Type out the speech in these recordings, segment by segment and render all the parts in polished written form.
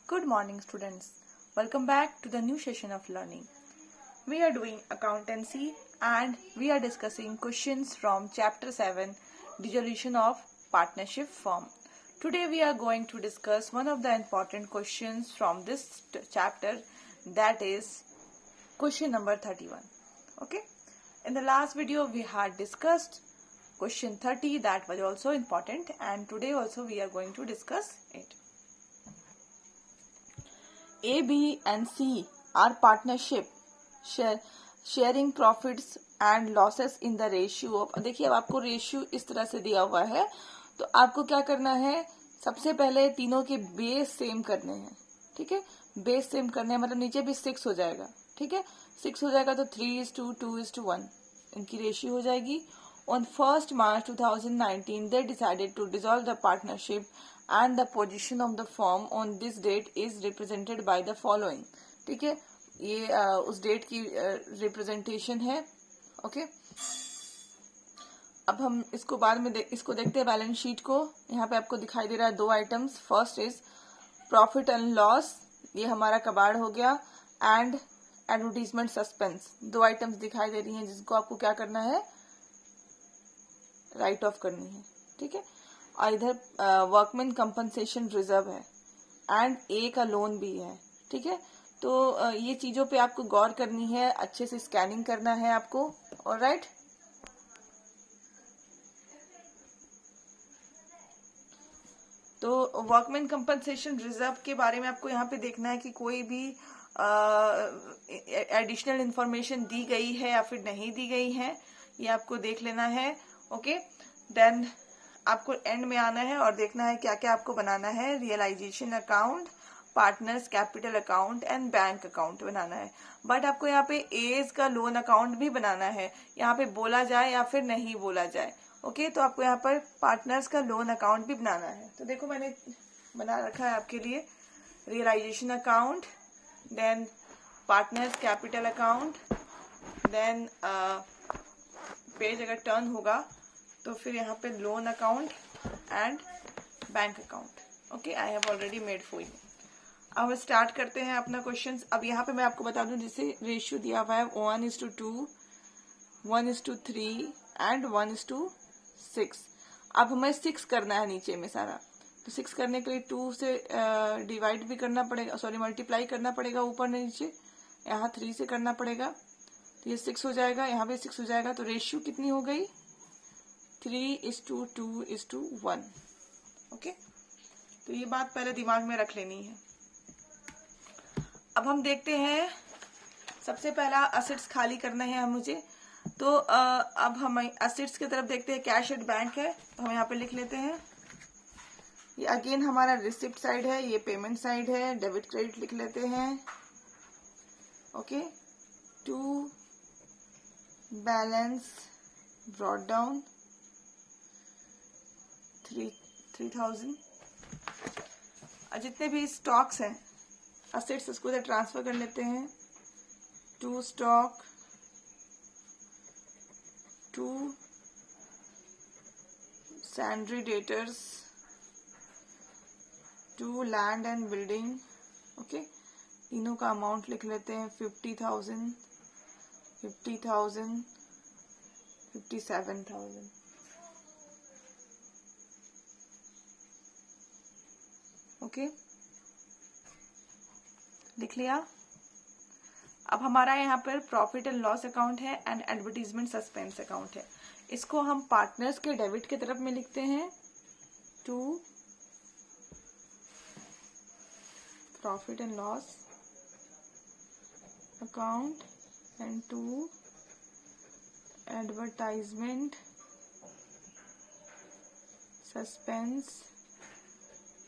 Good morning, students. Welcome back to the new session of learning. We are doing accountancy and we are discussing questions from chapter 7, Dissolution of Partnership Firm. Today we are going to discuss one of the important questions from this chapter, that is question number 31. Okay. In the last video we had discussed question 30, that was also important, and today also we are going to discuss it. A, B and C are partnership sharing profits and losses in the ratio of, देखिए अब आपको ratio इस तरह से दिया हुआ है, तो आपको क्या करना है, सबसे पहले तीनों के बेस सेम करने हैं. ठीक है, बेस सेम करने हैं मतलब नीचे भी 6 हो जाएगा. ठीक है, 6 हो जाएगा तो 3:2:1 इनकी रेशियो हो जाएगी. On 1st March 2019, they decided to dissolve the partnership and the position of the firm on this date is represented by the following. ठीक है, ये उस डेट की रिप्रेजेंटेशन है. ओके, अब हम इसको बाद में इसको देखते हैं बैलेंस शीट को. यहाँ पे आपको दिखाई दे रहा है दो items. First is profit and loss, ये हमारा कबाड़ हो गया, एंड एडवर्टीजमेंट सस्पेंस, दो आइटम्स दिखाई दे रही हैं जिसको आपको क्या करना है, राइट ऑफ करनी है. ठीक है, और इधर वर्कमैन कंपनसेशन रिजर्व है एंड ए का लोन भी है. ठीक है, तो ये चीजों पे आपको गौर करनी है, अच्छे से स्कैनिंग करना है आपको. ऑलराइट, तो वर्कमैन कंपनसेशन रिजर्व के बारे में आपको यहाँ पे देखना है कि कोई भी एडिशनल इंफॉर्मेशन दी गई है या फिर नहीं दी गई है, ये आपको देख लेना है. ओके, देन आपको एंड में आना है और देखना है क्या क्या आपको बनाना है. Realisation account, partners capital account and bank account बनाना है. बट आपको यहाँ पे एज का लोन अकाउंट भी बनाना है, यहाँ पे बोला जाए या फिर नहीं बोला जाए. ओके, तो आपको यहाँ पर पार्टनर्स का लोन अकाउंट भी बनाना है. तो देखो मैंने बना रखा है आपके लिए realisation account, then partners capital account, then page अगर टर्न होगा तो फिर यहाँ पे loan account and bank account. Okay, I have already made for you. अब स्टार्ट करते हैं अपना क्वेश्चन. अब यहाँ पे मैं आपको बता दूं जैसे रेशियो दिया हुआ है 1:2, 1:3 एंड 1:6. अब हमें 6 करना है नीचे में सारा, तो 6 करने के लिए 2 से डिवाइड भी करना पड़ेगा, सॉरी मल्टीप्लाई करना पड़ेगा ऊपर नीचे. यहाँ 3 से करना पड़ेगा, तो ये 6 हो जाएगा, यहाँ पे 6 हो जाएगा. तो रेशियो कितनी हो गई, 3:2:1. ओके, तो ये बात पहले दिमाग में रख लेनी है. अब हम देखते हैं, सबसे पहला असेट्स खाली करना है मुझे. तो अब हम असेट्स की तरफ देखते हैं. कैश एट बैंक है, तो हम यहाँ पे लिख लेते हैं. ये अगेन हमारा रिसिप्ट साइड है, ये पेमेंट साइड है. डेबिट क्रेडिट लिख लेते हैं. Okay, to balance brought down 3,000. जितने भी स्टॉक्स हैं असेट्स, उसको इधर ट्रांसफर कर लेते हैं. To stock, to sundry debtors, to land and building. Okay, तीनों का अमाउंट लिख लेते हैं. 50,000, 50,000, 57,000. ओके, लिख लिया. अब हमारा यहाँ पर प्रॉफिट एंड लॉस अकाउंट है एंड एडवर्टीजमेंट सस्पेंस अकाउंट है. इसको हम पार्टनर्स के डेबिट के तरफ में लिखते हैं. To profit and loss account and to advertisement suspense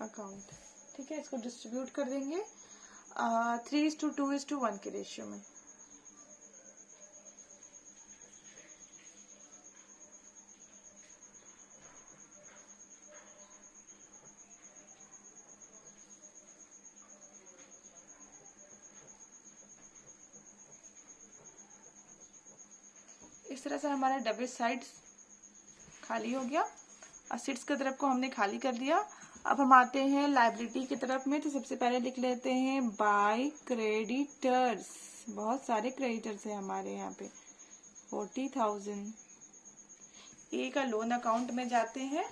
account. ठीक है, इसको डिस्ट्रीब्यूट कर देंगे 3:2:1 के रेशियो में. इस तरह से हमारा डेबिट साइड खाली हो गया. असेट्स की तरफ को हमने खाली कर दिया. अब हम आते हैं लायबिलिटी की तरफ में, तो सबसे पहले लिख लेते हैं बाय क्रेडिटर्स। बहुत सारे क्रेडिटर्स हैं हमारे यहाँ पे, 40,000। ए का लोन अकाउंट में जाते हैं,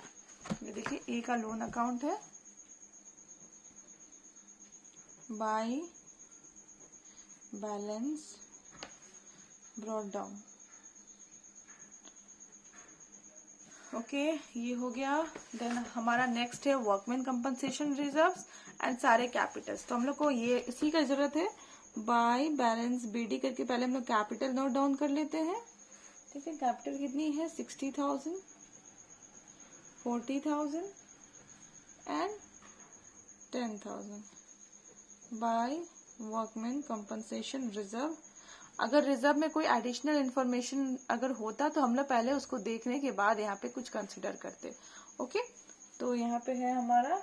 ये देखिए ए का लोन अकाउंट है, by balance brought down. Okay, ये हो गया। देन हमारा नेक्स्ट है वर्कमैन कंपनसेशन रिजर्व्स एंड सारे कैपिटल्स। तो हम लोग को ये इसी का जरूरत है, बाय बैलेंस बीडी करके पहले हम लोग कैपिटल नोट डाउन कर लेते हैं। ठीक है, कैपिटल कितनी है, 60,000, 40,000 and 10,000 by workman compensation reserve. अगर रिजर्व में कोई एडिशनल इंफॉर्मेशन अगर होता तो हम लोग पहले उसको देखने के बाद यहाँ पे कुछ कंसिडर करते। ओके, तो यहाँ पे है हमारा,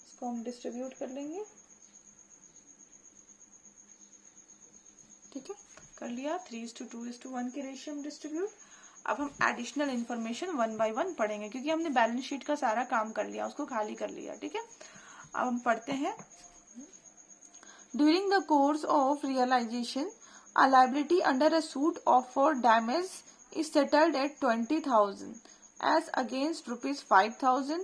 इसको हम डिस्ट्रीब्यूट कर लेंगे। ठीक है, कर लिया, 3:2:1 के रेशियो में डिस्ट्रीब्यूट। अब हम एडिशनल इंफॉर्मेशन 1 by 1 पढ़ेंगे, क्योंकि हमने बैलेंस शीट का सारा काम कर लिया, उसको खाली कर लिया। ठीक है, अब हम पढ़ते हैं। During the course of realization, a liability under a suit for damage is settled at 20,000 as against rupees 5,000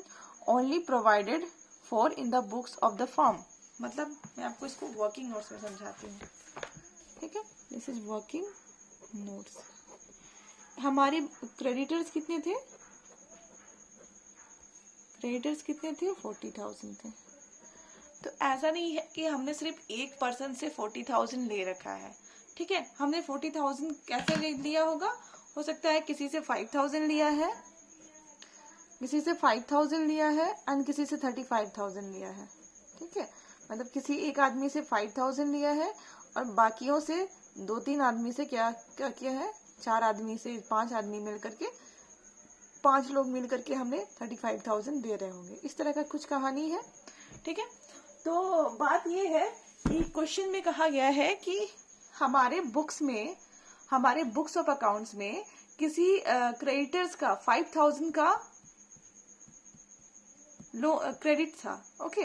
only provided for in the books of the firm। मतलब मैं आपको इसको वर्किंग नोट्स में समझाती हूँ। ठीक है, दिस इज वर्किंग नोट्स। हमारे क्रेडिटर्स कितने थे, क्रेडिटर्स कितने थे, 40,000 थे। तो ऐसा नहीं है कि हमने सिर्फ एक पर्सन से 40,000 ले रखा है। ठीक है, हमने 40,000 कैसे ले लिया होगा, हो सकता है किसी से 5,000 लिया है, किसी से 5,000 लिया है एंड किसी से 35,000 लिया है। ठीक है, मतलब किसी एक आदमी से 5,000 लिया है और बाकियों से 2-3 आदमी से क्या क्या किया है, 4 आदमी से 5 आदमी मिल करके, 5 लोग मिल करके हमने 35,000 दे रहे होंगे। इस तरह का कुछ कहानी है। ठीक है, तो बात ये है कि क्वेश्चन में कहा गया है कि हमारे बुक्स में, हमारे बुक्स ऑफ अकाउंट्स में किसी क्रेडिटर्स का 5,000 का क्रेडिट था। ओके,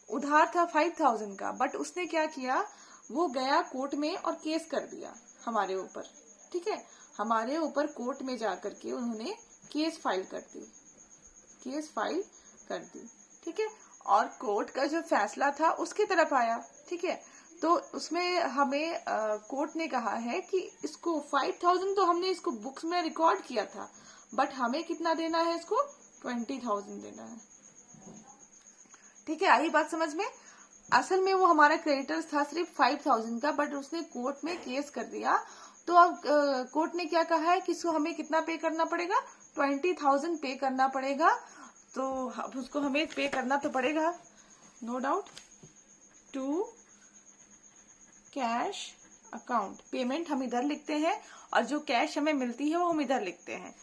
उधार था 5,000 का, बट उसने क्या किया, वो गया कोर्ट में और केस कर दिया हमारे ऊपर। ठीक है, हमारे ऊपर कोर्ट में जाकर के उन्होंने केस फाइल कर दी, केस फाइल कर दी। ठीक है, और कोर्ट का जो फैसला था उसकी तरफ आया। ठीक है, तो उसमें हमें कोर्ट ने कहा है कि इसको 5,000 तो हमने इसको बुक्स में रिकॉर्ड किया था, बट हमें कितना देना है, इसको 20,000 देना है। ठीक है, आई बात समझ में। असल में वो हमारा क्रेडिटर्स था सिर्फ 5,000 का, बट उसने कोर्ट में केस कर दिया। तो अब कोर्ट ने क्या कहा है कि इसको हमें कितना पे करना पड़ेगा, 20,000 पे करना पड़ेगा। तो अब उसको हमें पे करना तो पड़ेगा, no doubt, to cash account. Payment हम इधर लिखते हैं और जो कैश हमें मिलती है वो हम इधर लिखते हैं।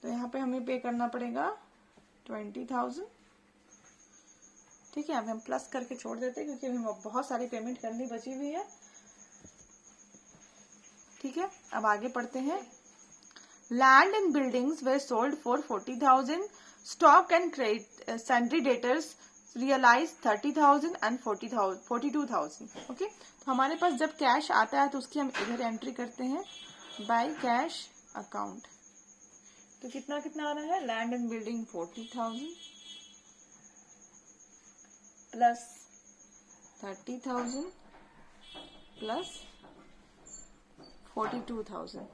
तो यहाँ पे हमें पे करना पड़ेगा 20,000। ठीक है, अब हम प्लस करके छोड़ देते हैं क्योंकि हमें बहुत सारी पेमेंट करनी बची हुई है। ठीक है, अब आगे पढ़ते हैं। Land and buildings were sold for 40,000, stock and credit sundry debtors realise 30,000 and 42,000। Okay, तो हमारे पास जब कैश आता है तो उसकी हम इधर एंट्री करते हैं, बाय कैश अकाउंट। तो कितना कितना आ रहा है, land and building 40,000 plus 30,000 plus 42,000।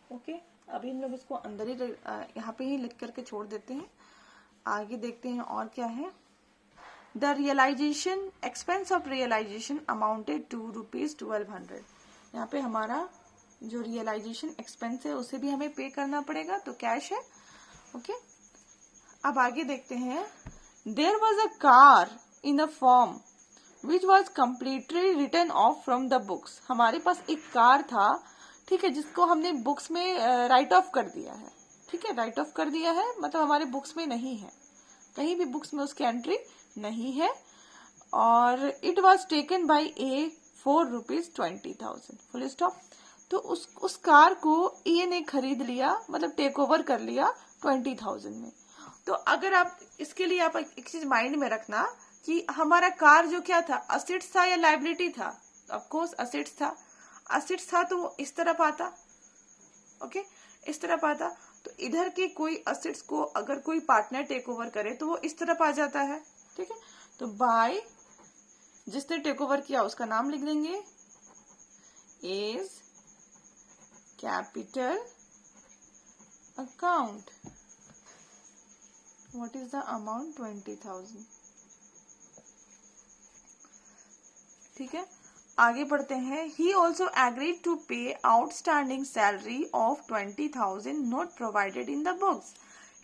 Okay, अभी हम लोग इसको अंदर ही यहाँ पे ही लिख करके छोड़ देते हैं। आगे देखते हैं और क्या है। The realisation expense of realisation amounted to ₹1200। यहाँ पे हमारा जो रियलाइजेशन एक्सपेंस है उसे भी हमें पे करना पड़ेगा, तो कैश है। ओके, अब आगे देखते हैं। There was a car in a form which was completely written off from the books. हमारे पास एक कार था, ठीक है, जिसको हमने बुक्स में राइट ऑफ कर दिया है। ठीक है, राइट ऑफ कर दिया है मतलब हमारे बुक्स में नहीं है, कहीं भी बुक्स में उसकी एंट्री नहीं है। और it was taken by A for ₹20,000 full stop. तो उस कार को ए ने खरीद लिया, मतलब टेक ओवर कर लिया 20,000 में। तो अगर आप इसके लिए आप एक चीज माइंड में रखना कि हमारा कार जो क्या था, असेट्स था या लाइबिलिटी था? ऑफ कोर्स असेट्स था। असेट्स था तो वो इस तरफ आता, ओके, इस तरफ आता। तो इधर के कोई असेट्स को अगर कोई पार्टनर टेक ओवर करे तो वो इस तरफ आ जाता है, ठीक है। तो बाय, जिसने टेक ओवर किया उसका नाम लिख देंगे, is capital account, what is the amount 20,000, ठीक है। आगे बढ़ते हैं। ही ऑल्सो एग्रीड टू पे outstanding salary of 20,000 not provided in the books.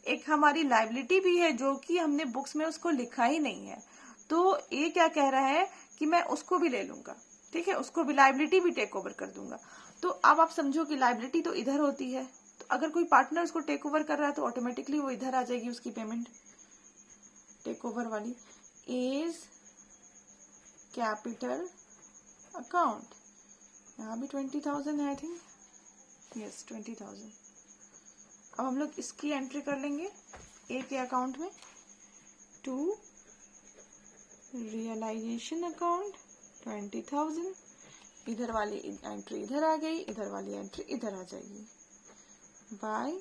एक हमारी लाइबिलिटी भी है जो कि हमने बुक्स में उसको लिखा ही नहीं है, तो ये क्या कह रहा है कि मैं उसको भी ले लूंगा, ठीक है, उसको भी लाइबिलिटी भी टेक ओवर कर दूंगा। तो अब आप समझो कि लाइबिलिटी तो इधर होती है, तो अगर कोई पार्टनर उसको टेक ओवर कर रहा है तो ऑटोमेटिकली वो इधर आ जाएगी उसकी पेमेंट टेक ओवर वाली। इज कैपिटल अकाउंट, यहाँ भी 20,000 है आई थिंक, यस 20,000। अब हम लोग इसकी एंट्री कर लेंगे ए के अकाउंट में, टू रियलाइजेशन अकाउंट 20,000, इधर वाली एंट्री इधर आ गई, इधर वाली एंट्री इधर आ जाएगी, by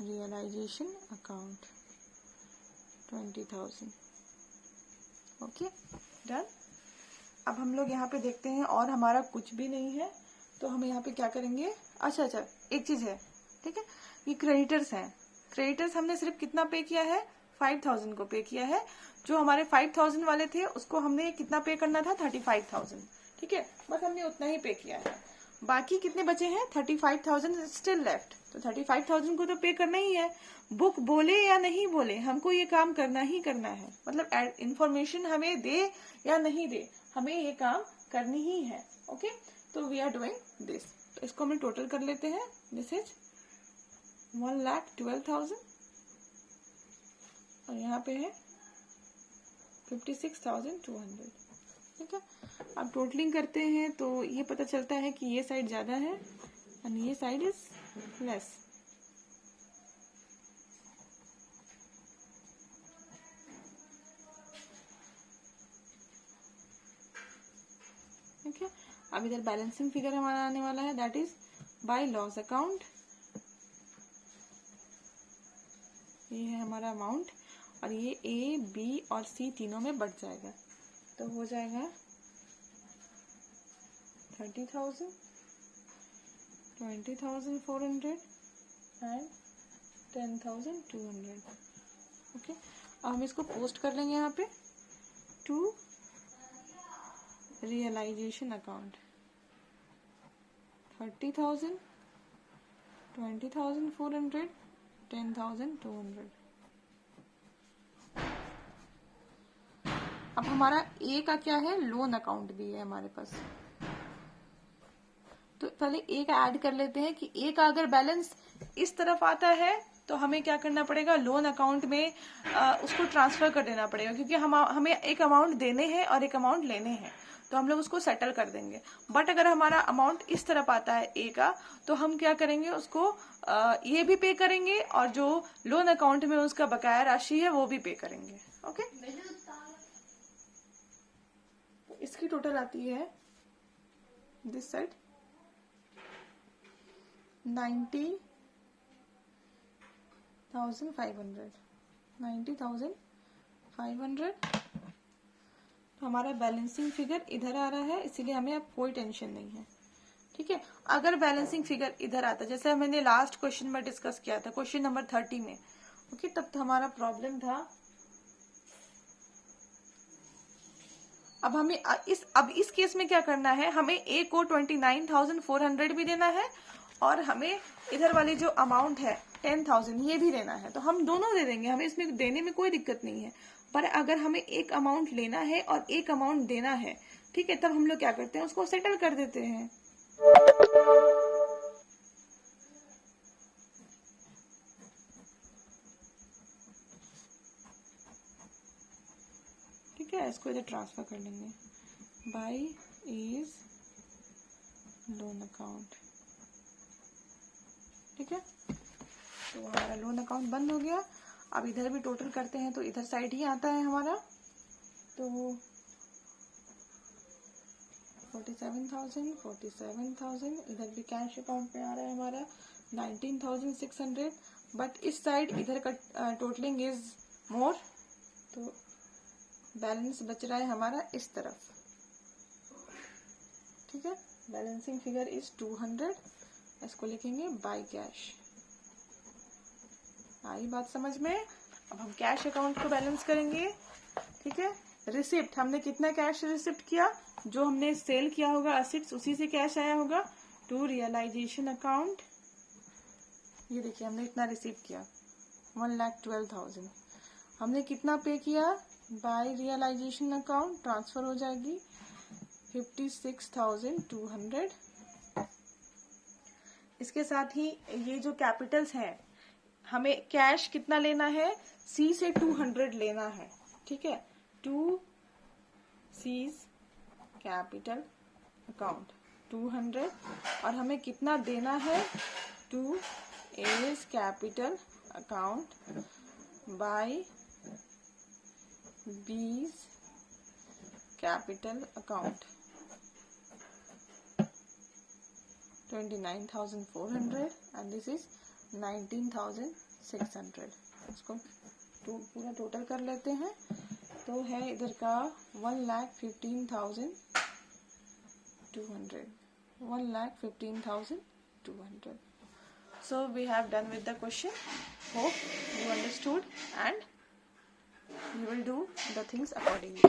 realisation account 20,000, okay done. अब हम लोग यहाँ पे देखते हैं और हमारा कुछ भी नहीं है, तो हम यहाँ पे क्या करेंगे, अच्छा एक चीज है, ठीक है, ये क्रेडिटर्स हैं। क्रेडिटर्स हमने सिर्फ कितना पे किया है, 5,000 को पे किया है। जो हमारे 5,000 वाले थे उसको हमने कितना पे करना था, 35,000, ठीक है, बस हमने उतना ही पे किया है। बाकी कितने बचे हैं, 35,000 स्टिल लेफ्ट, तो 35,000 को तो पे करना ही है। बुक बोले या नहीं बोले, हमको ये काम करना ही करना है, मतलब इंफॉर्मेशन हमें दे या नहीं दे, हमें ये काम करनी ही है, ओके। तो वी आर डूइंग दिस। तो इसको हम टोटल कर लेते हैं, दिस इज 1,12,000 और यहाँ पे है 56,200, ठीक है। अब टोटलिंग करते हैं तो ये पता चलता है कि ये साइड ज्यादा है और ये साइड इज लेस। ठीक है, अब इधर बैलेंसिंग फिगर हमारा आने वाला है, that is by loss account. ये है हमारा अमाउंट और ये ए बी और सी तीनों में बढ़ जाएगा, तो हो जाएगा 30,000, 20,400 एंड 10,200, ओके। अब हम इसको पोस्ट कर लेंगे यहाँ पे, टू रियलाइजेशन अकाउंट 30,000, 20,400, 10,200। अब हमारा ए का क्या है, लोन अकाउंट भी है हमारे पास, तो पहले ए का ऐड कर लेते हैं कि ए का अगर बैलेंस इस तरफ आता है तो हमें क्या करना पड़ेगा, लोन अकाउंट में उसको ट्रांसफर कर देना पड़ेगा, क्योंकि हमें एक अमाउंट देने हैं और एक अमाउंट लेने हैं, तो हम लोग उसको सेटल कर देंगे। बट अगर हमारा अमाउंट इस तरफ आता है ए का, तो हम क्या करेंगे, उसको ये भी पे करेंगे और जो लोन अकाउंट में उसका बकाया राशि है वो भी पे करेंगे, ओके। इसकी टोटल आती है दिस साइड 90,500, 90,500। तो हमारा बैलेंसिंग फिगर इधर आ रहा है, इसीलिए हमें अब कोई टेंशन नहीं है, ठीक है। अगर बैलेंसिंग फिगर इधर आता, जैसे मैंने लास्ट क्वेश्चन में डिस्कस किया था, क्वेश्चन नंबर 30 में, ओके, तब तो हमारा प्रॉब्लम था। अब हमें इस केस में क्या करना है, हमें ए को 29,400 भी देना है और हमें इधर वाली जो अमाउंट है 10,000 ये भी देना है, तो हम दोनों दे देंगे, हमें इसमें देने में कोई दिक्कत नहीं है। पर अगर हमें एक अमाउंट लेना है और एक अमाउंट देना है, ठीक है, तब हम लोग क्या करते हैं, उसको सेटल कर देते हैं। ठीक है, इसको इधर ट्रांसफर कर लेंगे, बाय इज लोन अकाउंट, ठीक है। तो हमारा लोन अकाउंट बंद हो गया। अब इधर भी टोटल करते हैं तो इधर साइड ही आता है हमारा, तो 47,000 इधर भी कैश अकाउंट में आ रहा है हमारा 19,600, बट इस साइड इधर का टोटलिंग इज मोर, तो बैलेंस बच रहा है हमारा इस तरफ, ठीक है। बैलेंसिंग फिगर इज 200, इसको लिखेंगे बाय कैश। आई बात समझ में? अब हम कैश अकाउंट को बैलेंस करेंगे, ठीक है। रिसिप्ट, हमने कितना कैश रिसिप्ट किया, जो हमने सेल किया होगा असेट्स उसी से कैश आया होगा टू रियलाइजेशन अकाउंट। ये देखिए हमने इतना रिसीव किया 1,12,000। हमने कितना पे किया बाय रियलाइजेशन अकाउंट, ट्रांसफर हो जाएगी 56,200। इसके साथ ही ये जो कैपिटल्स हैं, हमें कैश कितना लेना है, सी से 200 लेना है, ठीक है। टू सीज कैपिटल अकाउंट 200, और हमें कितना देना है to A's capital account by B's capital account 29,400 and this is 19,600। इसको पूरा टोटल कर लेते हैं, तो है इधर का 1,15,200, 1,15,200। So we have done with the question. Hope you understood and you will do the things accordingly.